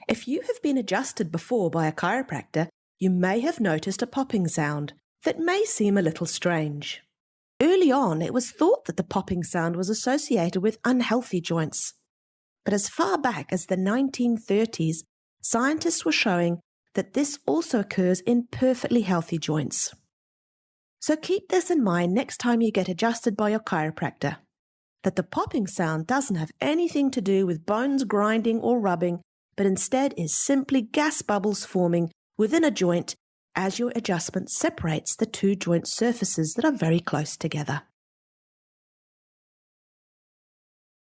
If you have been adjusted before by a chiropractor, you may have noticed a popping sound that may seem a little strange. Early on, it was thought that the popping sound was associated with unhealthy joints. But as far back as the 1930s, scientists were showing that this also occurs in perfectly healthy joints. So keep this in mind next time you get adjusted by your chiropractor, that the popping sound doesn't have anything to do with bones grinding or rubbing, but instead is simply gas bubbles forming within a joint as your adjustment separates the two joint surfaces that are very close together.